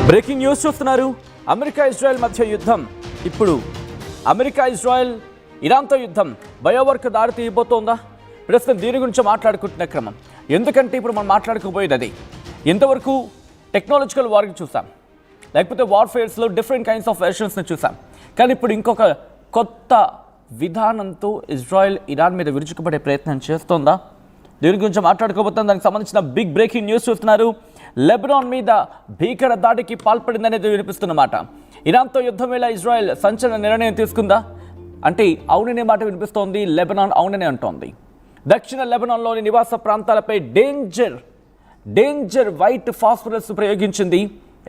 Breaking news చూస్తున్నారు. America Israel మధ్య యుద్ధం. ఇప్పుడు అమెరికా ఇజ్రాయెల్ ఇరాన్తో యుద్ధం బయోవర్క్ దారి తీయబోతోందా? ప్రస్తుతం దీని గురించి మాట్లాడుకుంటున్న క్రమం. ఎందుకంటే ఇప్పుడు మనం మాట్లాడుకోబోయేది అది. ఇంతవరకు టెక్నాలజికల్ వార్ని చూసాం, లేకపోతే వార్ఫేర్స్లో డిఫరెంట్ కైండ్స్ ఆఫ్ వెర్షన్స్ని చూసాం. కానీ ఇప్పుడు ఇంకొక కొత్త విధానంతో ఇజ్రాయెల్ ఇరాన్ మీద విరుచుకుపడే ప్రయత్నం చేస్తోందా? దీని గురించి మాట్లాడుకోబోతాం. దానికి సంబంధించిన బిగ్ బ్రేకింగ్ న్యూస్ చూస్తున్నారు. లెబనాన్ మీద భీకర దాడికి పాల్పడిందనేది వినిపిస్తున్నమాట. ఇరాన్తో యుద్ధం వేళ ఇజ్రాయెల్ సంచలన నిర్ణయం తీసుకుందా అంటే అవుననే మాట వినిపిస్తోంది. లెబనాన్ అవుననే అంటోంది. దక్షిణ లెబనాన్లోని నివాస ప్రాంతాలపై డేంజర్ వైట్ ఫాస్ఫరస్ ప్రయోగించింది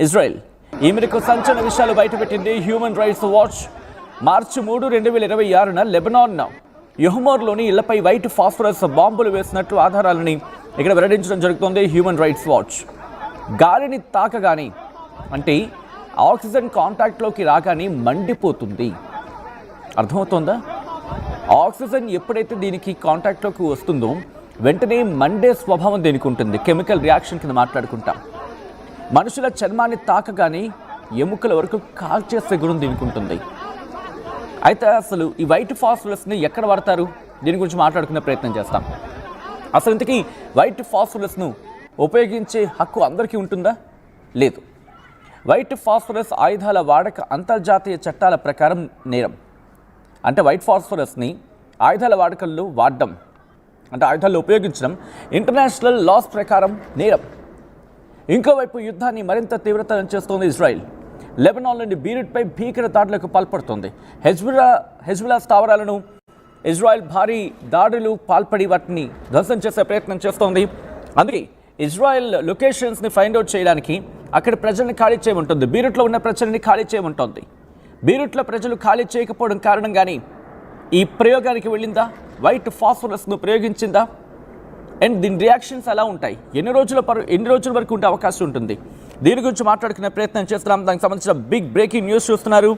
ఇజ్రాయెల్. ఈ మేరకు సంచలన విషయాలు బయటపెట్టింది హ్యూమన్ రైట్స్ వాచ్. మార్చి 3, 2026 లెబనాన్ యహ్మోర్లోని ఇళ్లపై వైట్ ఫాస్ఫరస్ బాంబులు వేసినట్లు ఆధారాలని ఇక్కడ వెల్లడించడం జరుగుతోంది. హ్యూమన్ రైట్స్ వాచ్ గాలిని తాకగానే అంటే ఆక్సిజన్ కాంటాక్ట్లోకి రాగానే మండిపోతుంది. అర్థమవుతోందా? ఆక్సిజన్ ఎప్పుడైతే దీనికి కాంటాక్ట్లోకి వస్తుందో వెంటనే మండే స్వభావం దీనికి ఉంటుంది. కెమికల్ రియాక్షన్ కింద మాట్లాడుకుంటాం. మనుషుల చర్మాన్ని తాకగానే ఎముకల వరకు కాల్చేసే గుణం దీనికి ఉంటుంది. అయితే అసలు ఈ వైట్ ఫాస్ఫరస్ని ఎక్కడ వాడతారు? దీని గురించి మాట్లాడుకునే ప్రయత్నం చేస్తాం. అసలు ఇంతకీ వైట్ ఫాస్ఫరస్ను ఉపయోగించే హక్కు అందరికీ ఉంటుందా? లేదు. వైట్ ఫాస్ఫరస్ ఆయుధాల వాడక అంతర్జాతీయ చట్టాల ప్రకారం నేరం. అంటే వైట్ ఫాస్ఫరస్ని ఆయుధాల వాడకంలో వాడడం అంటే ఆయుధాల్లో ఉపయోగించడం ఇంటర్నేషనల్ లాస్ ప్రకారం నేరం. ఇంకోవైపు యుద్ధాన్ని మరింత తీవ్రతరం చేస్తోంది ఇజ్రాయెల్. లెబనాన్లోని బీరుట్పై భీకర దాడులకు పాల్పడుతోంది. హెజ్బుల్లా స్థావరాలను ఇజ్రాయెల్ భారీ దాడులు పాల్పడి వాటిని ధ్వంసం చేసే ప్రయత్నం చేస్తోంది. అందుకే ఇజ్రాయెల్ లొకేషన్స్ని ఫైండ్ అవుట్ చేయడానికి అక్కడ ప్రజల్ని ఖాళీ చేయమంటుంది. బీరుట్లో ఉన్న ప్రజల్ని ఖాళీ చేయమంటోంది. బీరుట్లో ప్రజలు ఖాళీ చేయకపోవడం కారణంగానే ఈ ప్రయోగానికి వెళ్ళిందా? వైట్ ఫాస్ఫరస్ను ప్రయోగించిందా? అండ్ దీని రియాక్షన్స్ ఎలా ఉంటాయి? ఎన్ని రోజుల వరకు ఉండే అవకాశం ఉంటుంది? దీని గురించి మాట్లాడుకునే ప్రయత్నం చేస్తున్నాం. దానికి సంబంధించిన బిగ్ బ్రేకింగ్ న్యూస్ చూస్తున్నారు.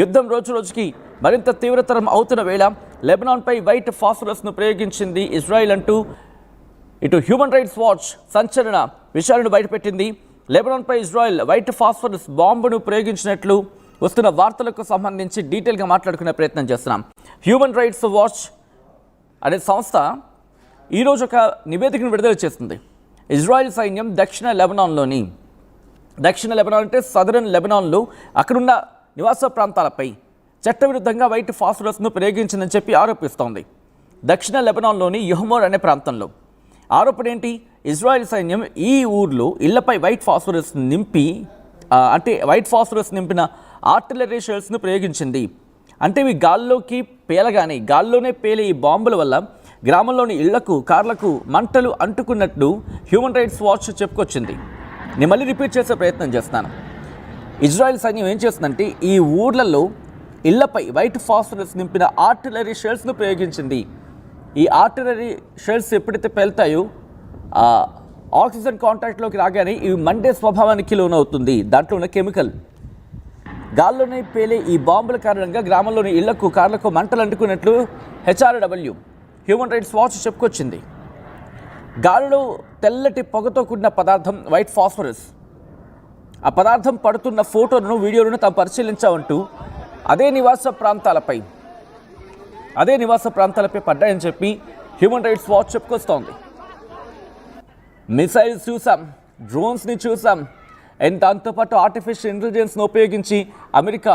యుద్ధం రోజుకి మరింత తీవ్రతరం అవుతున్న వేళ లెబనాన్పై వైట్ ఫాస్ఫరస్ను ప్రయోగించింది ఇజ్రాయెల్ అంటూ ఇటు హ్యూమన్ రైట్స్ వాచ్ సంచలన విషయాలను బయటపెట్టింది. లెబనాన్పై ఇజ్రాయెల్ వైట్ ఫాస్ఫరస్ బాంబును ప్రయోగించినట్లు వస్తున్న వార్తలకు సంబంధించి డీటెయిల్గా మాట్లాడుకునే ప్రయత్నం చేస్తున్నాం. హ్యూమన్ రైట్స్ వాచ్ అనే సంస్థ ఈరోజు ఒక నివేదికను విడుదల చేస్తుంది. ఇజ్రాయెల్ సైన్యం దక్షిణ లెబనాన్ అంటే సదరన్ లెబనాన్లో అక్కడున్న నివాస ప్రాంతాలపై చట్టవిరుద్ధంగా వైట్ ఫాస్ఫరస్ను ప్రయోగించిందని చెప్పి ఆరోపిస్తోంది. దక్షిణ లెబనాన్లోని యహ్మోర్ అనే ప్రాంతంలో ఆరోపణ ఏంటి? ఇజ్రాయెల్ సైన్యం ఈ ఊర్లో ఇళ్లపై వైట్ ఫాస్ఫరస్ నింపిన ఆర్టిలరీ షెల్స్ను ప్రయోగించింది. అంటే ఇవి గాల్లోనే పేలే ఈ బాంబుల వల్ల గ్రామంలోని ఇళ్లకు, కార్లకు మంటలు అంటుకున్నట్లు హ్యూమన్ రైట్స్ వాచ్ చెప్పుకొచ్చింది. నేను మళ్ళీ రిపీట్ చేసే ప్రయత్నం చేస్తాను. ఇజ్రాయెల్ సైన్యం ఏం చేస్తుందంటే ఈ ఊర్లలో ఇళ్లపై వైట్ ఫాస్ఫరస్ నింపిన ఆర్టిలరీ షెల్స్ను ప్రయోగించింది. ఈ ఆర్టిలరీ షెల్స్ ఎప్పుడైతే పేలుతాయో ఆక్సిజన్ కాంటాక్ట్లోకి రాగానే ఇవి మండే స్వభావానికి లోనవుతుంది. దాంట్లో ఉన్న కెమికల్ గాల్లోనే పేలే ఈ బాంబుల కారణంగా గ్రామంలోని ఇళ్లకు, కార్లకు మంటలు అంటుకున్నట్లు HRW హ్యూమన్ రైట్స్ వాచ్ చెప్పుకొచ్చింది. గాలిలో తెల్లటి పొగతో కూడిన పదార్థం వైట్ ఫాస్ఫరస్. ఆ పదార్థం పడుతున్న ఫోటోలను, వీడియోలను తాము పరిశీలించామంటూ అదే నివాస ప్రాంతాలపై పడ్డాయని చెప్పి హ్యూమన్ రైట్స్ వాచ్ చెప్పుకొస్తోంది. మిసైల్స్ చూసాం, డ్రోన్స్ని చూసాం. అండ్ దాంతోపాటు ఆర్టిఫిషియల్ ఇంటెలిజెన్స్ను ఉపయోగించి అమెరికా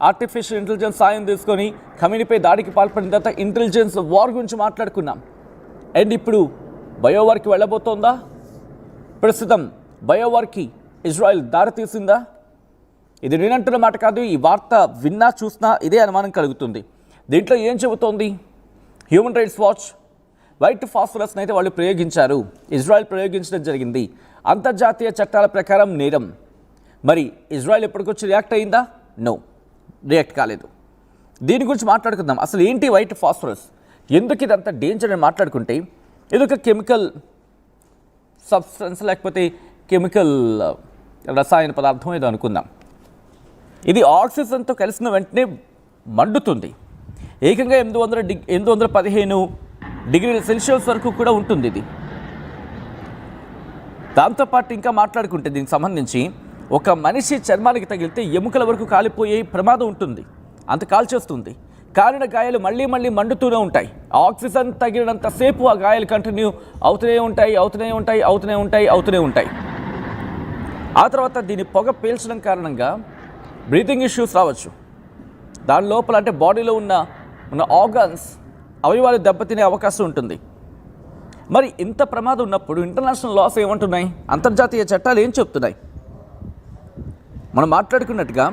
ఆర్టిఫిషియల్ ఇంటెలిజెన్స్ సాయం తీసుకొని ఖమీనీపై దాడికి పాల్పడిన తర్వాత ఇంటెలిజెన్స్ వార్ గురించి మాట్లాడుకున్నాం. అండ్ ఇప్పుడు బయోవార్కి వెళ్ళబోతోందా? ప్రస్తుతం బయోవార్కి ఇజ్రాయెల్ దారి తీసిందా? ఇది నేనంటున్న మాట కాదు. ఈ వార్త విన్నా చూసినా ఇదే అనుమానం కలుగుతుంది. దీంట్లో ఏం చెబుతోంది హ్యూమన్ రైట్స్ వాచ్? వైట్ ఫాస్ఫరస్ని అయితే వాళ్ళు ప్రయోగించారు, ఇజ్రాయెల్ ప్రయోగించడం జరిగింది. అంతర్జాతీయ చట్టాల ప్రకారం నేరం. మరి ఇజ్రాయెల్ ఎప్పటికొచ్చి రియాక్ట్ అయిందా? నో, రియాక్ట్ కాలేదు. దీని గురించి మాట్లాడుకుందాం. అసలు ఏంటి వైట్ ఫాస్ఫరస్? ఎందుకు ఇది అంత డేంజర్ అని మాట్లాడుకుంటే ఇది ఒక కెమికల్ సబ్స్టెన్స్, లేకపోతే కెమికల్ రసాయన పదార్థం ఏదో అనుకుందాం. ఇది ఆక్సిజన్తో కలిసిన వెంటనే మండుతుంది. ఏకంగా 815 డిగ్రీల సెల్సియస్ వరకు కూడా ఉంటుంది ఇది. దాంతోపాటు ఇంకా మాట్లాడుకుంటే దీనికి సంబంధించి ఒక మనిషి చర్మానికి తగిలితే ఎముకల వరకు కాలిపోయే ప్రమాదం ఉంటుంది, అంత కాల్చేస్తుంది. కాలిన గాయాలు మళ్ళీ మళ్ళీ మండుతూనే ఉంటాయి. ఆక్సిజన్ తగిలినంతసేపు ఆ గాయాలు కంటిన్యూ అవుతూనే ఉంటాయి. ఆ తర్వాత దీని పొగ పీల్చడం కారణంగా బ్రీతింగ్ ఇష్యూస్ రావచ్చు. దాని లోపల అంటే బాడీలో ఉన్న ఆర్గన్స్, అవయవాలు దెబ్బతినే అవకాశం ఉంటుంది. మరి ఇంత ప్రమాదం ఉన్నప్పుడు ఇంటర్నేషనల్ లాస్ ఏమంటున్నాయి, అంతర్జాతీయ చట్టాలు ఏం చెప్తున్నాయి? మనం మాట్లాడుకున్నట్టుగా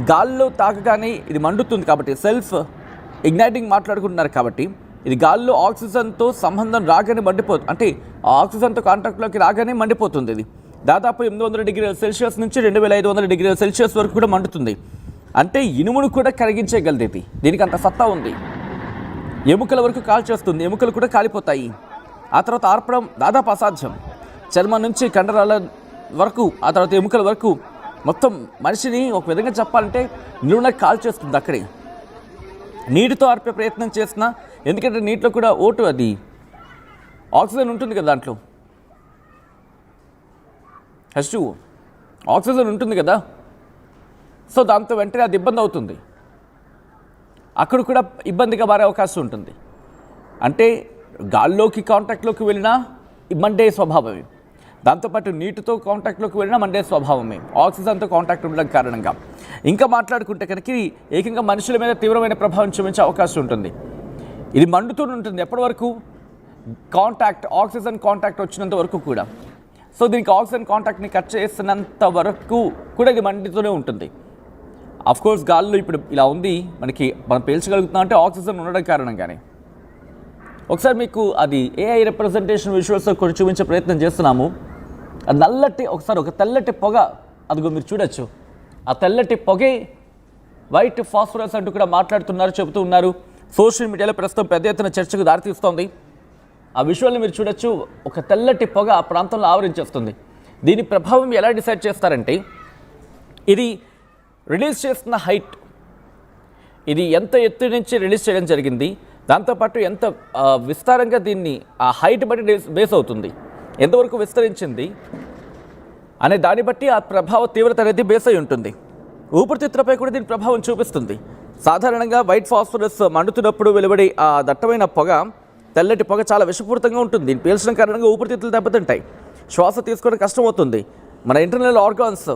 గాల్లో తాకగానే ఇది మండుతుంది కాబట్టి, సెల్ఫ్ ఇగ్నైటింగ్ మాట్లాడుకుంటున్నారు కాబట్టి, ఇది గాల్లో ఆక్సిజన్తో సంబంధం రాగానే మండిపోతుంది, అంటే ఆక్సిజన్తో కాంటాక్ట్లోకి రాగానే మండిపోతుంది. ఇది దాదాపు 800 డిగ్రీల సెల్సియస్ నుంచి 2500 డిగ్రీల సెల్సియస్ వరకు కూడా మండుతుంది. అంటే ఇనుమును కూడా కరిగించగలదు ఇది, దీనికి అంత సత్తా ఉంది. ఎముకల వరకు కాల్చేస్తుంది, ఎముకలు కూడా కాలిపోతాయి. ఆ తర్వాత ఆర్పడం దాదాపు అసాధ్యం. చర్మం నుంచి కండరాల వరకు, ఆ తర్వాత ఎముకల వరకు మొత్తం మనిషిని ఒక విధంగా చెప్పాలంటే నిలువున కాల్చేస్తుంది. అక్కడే నీటితో ఆర్పే ప్రయత్నం చేసినా, ఎందుకంటే నీటిలో కూడా ఓటు, అది ఆక్సిజన్ ఉంటుంది కదా, దాంట్లో H2O ఆక్సిజన్ ఉంటుంది కదా, సో దాంతో వెంటనే అది ఇబ్బంది అవుతుంది. అక్కడ కూడా ఇబ్బందిగా మారే అవకాశం ఉంటుంది. అంటే గాల్లోకి కాంటాక్ట్లోకి వెళ్ళినా మండే స్వభావమే, దాంతోపాటు నీటితో కాంటాక్ట్లోకి వెళ్ళినా మండే స్వభావమే, ఆక్సిజన్తో కాంటాక్ట్ ఉండడం కారణంగా. ఇంకా మాట్లాడుకుంటే కనుక ఏకంగా మనుషుల మీద తీవ్రమైన ప్రభావం చూపించే అవకాశం ఉంటుంది. ఇది మండుతూ ఉంటుంది ఎప్పటి వరకు, ఆక్సిజన్ కాంటాక్ట్ వచ్చినంత వరకు కూడా. సో దీనికి ఆక్సిజన్ కాంటాక్ట్ని కట్ చేసినంత వరకు కూడా ఇది మండుతూనే ఉంటుంది. కోర్స్ గాల్లో ఇప్పుడు ఇలా ఉంది, మనం పీల్చగలుగుతున్నాం అంటే ఆక్సిజన్ ఉండడం కారణంగానే. ఒకసారి మీకు అది AI రిప్రజెంటేషన్ విజువల్స్తో కూడా చూపించే ప్రయత్నం చేస్తున్నాము. ఒక తెల్లటి పొగ, అదిగో మీరు చూడొచ్చు, ఆ తెల్లటి పొగే వైట్ ఫాస్ఫరస్ అంటూ కూడా చెబుతూ ఉన్నారు. సోషల్ మీడియాలో ప్రస్తుతం పెద్ద ఎత్తున చర్చకు దారితీస్తోంది. ఆ విజువల్ని మీరు చూడొచ్చు, ఒక తెల్లటి పొగ ఆ ప్రాంతంలో ఆవరించేస్తుంది. దీని ప్రభావం ఎలా డిసైడ్ చేస్తారంటే, ఇది రిలీజ్ చేస్తున్న హైట్, ఇది ఎంత ఎత్తు నుంచి రిలీజ్ చేయడం జరిగింది, దాంతోపాటు ఎంత విస్తారంగా దీన్ని ఆ హైట్ బట్టి బేస్ అవుతుంది, ఎంతవరకు విస్తరించింది అనే దాన్ని బట్టి ఆ ప్రభావ తీవ్రత అనేది బేస్ అయి ఉంటుంది. ఊపిరితిత్తులపై కూడా దీని ప్రభావం చూపిస్తుంది. సాధారణంగా వైట్ ఫాస్ఫరస్ మండుతున్నప్పుడు వెలువడే ఆ దట్టమైన పొగ, తెల్లటి పొగ చాలా విషపూరితంగా ఉంటుంది. దీన్ని పీల్చడం కారణంగా ఊపిరితిత్తులు దెబ్బతింటాయి, శ్వాస తీసుకోవడం కష్టమవుతుంది. మన ఇంటర్నల్ ఆర్గాన్స్